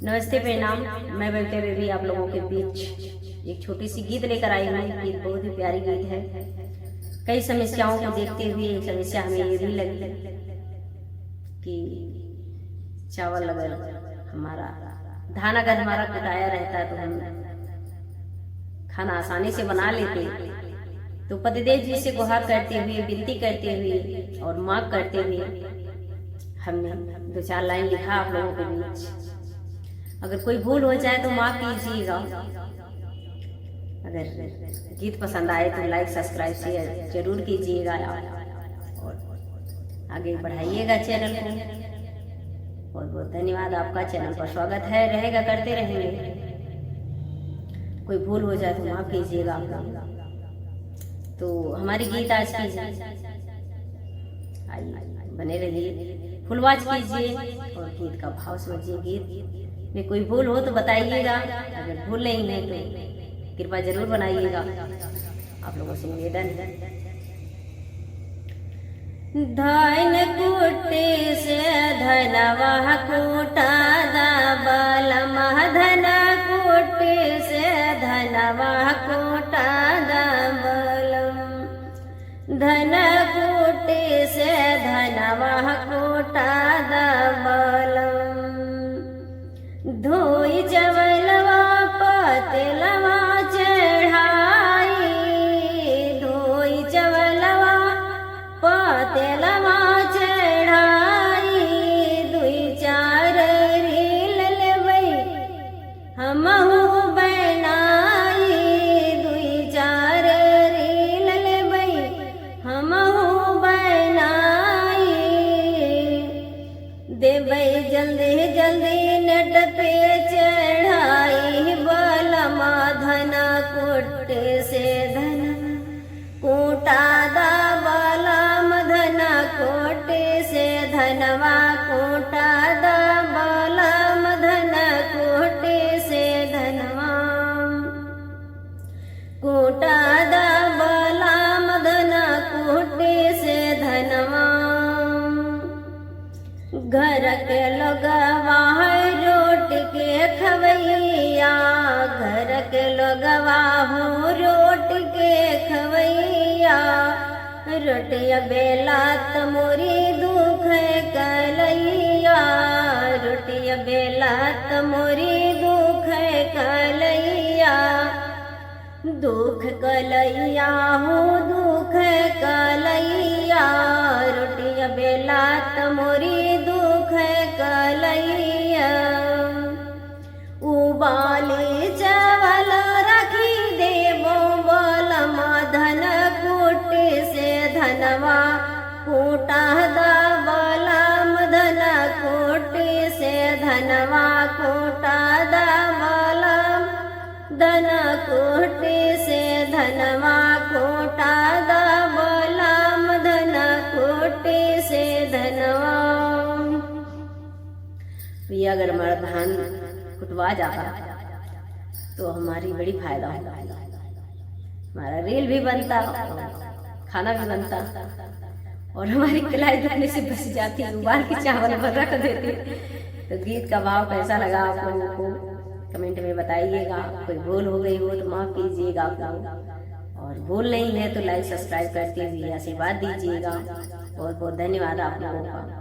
नमस्ते, प्रणाम। मैं बबीता बेबी आप लोगों के बीच एक छोटी सी गीत लेकर आई हूँ। गीत बहुत ही प्यारी गीत है। कई समस्याओं को देखते हुए एक समस्या हमें ये भी लगी कि चावल अगर हमारा धान अगर हमारा कुटाया रहता तो हम खाना आसानी से बना लेते। तो पतिदेव जी से गुहार करते हुए, विनती करते हुए और मांग करते हुए हमने 2-4 लाइन लिखा आप लोगों के बीच। अगर कोई भूल हो जाए तो माफ कीजिएगा। अगर गीत पसंद आए तो लाइक, सब्सक्राइब, शेयर जरूर कीजिएगा और आगे बढ़ाइएगा चैनल को। बहुत बहुत धन्यवाद। आपका चैनल पर स्वागत है, रहेगा, करते रहेंगे। कोई भूल हो जाए तो माफ कीजिएगा आप लोग। तो हमारी गीत आज की आइए, बने रहिए, फुल वॉच कीजिए और गीत का भाव समझिए। गीत में कोई भूल हो तो बताइएगा। अगर भूल नहीं है तो कृपया जरूर बनाइएगा, आप लोगों से निवेदन है। धान कुटे से धनवा कूटा दाबल, धन कुटे से धनवा कूटा दाबल, धन कुटे से धनवा कूटा दाबल, धोई चवलवा पतेलवा चढ़ाई, धोई चवलवा पतेलवा चढ़ाई, 2-4 रील लेबै हमहू बनाई, 2-4 रील लेबै हमहू बनाई, देबै जल्दी जल्दी नेट पे चढ़ाई, बलमा धन कुटे से धन कूटा दा, बलम धन कुटे से धनवा कूटा दा, बलम धन कुटे से धनवा कूटा दा, बलम धन कुटे से धनवा। घर के लोगवा रोट के खवैया, घर के लोगवा हो रोट के खवैया, रोटिया बेला तमोरी दुख कलैया, रोटिया बेला तमोरी दुख कलैया, दुख कलैया हो दुख कलैया, रोटिया बेला तमोरी दुख कलैया, उबाली चावल रखी देबो, बलमा धन कुटे से धनवा कूटा दा, बलम धन कुटे से धनवा कूटा दा, बलम धन कुटे से धनवा कूटा दा, बलम धन कुटे से धनवा। भैया अगर हमारा धान कुटवा जाता तो हमारी बड़ी फायदा होता, हमारा रेल भी बनता, खाना भी बनता और हमारी कलाई दुखने से बच जाती, उबाल के चावल रख देते। तो गीत का भाव कैसा लगा आप लोगों को कमेंट में बताइएगा। कोई भूल हो गई हो तो माफ कीजिएगा आप लोग, और भूल नहीं है तो लाइक, सब्सक्राइब करते हुए आशीर्वाद दीजिएगा। बहुत बहुत धन्यवाद आप लोगों का।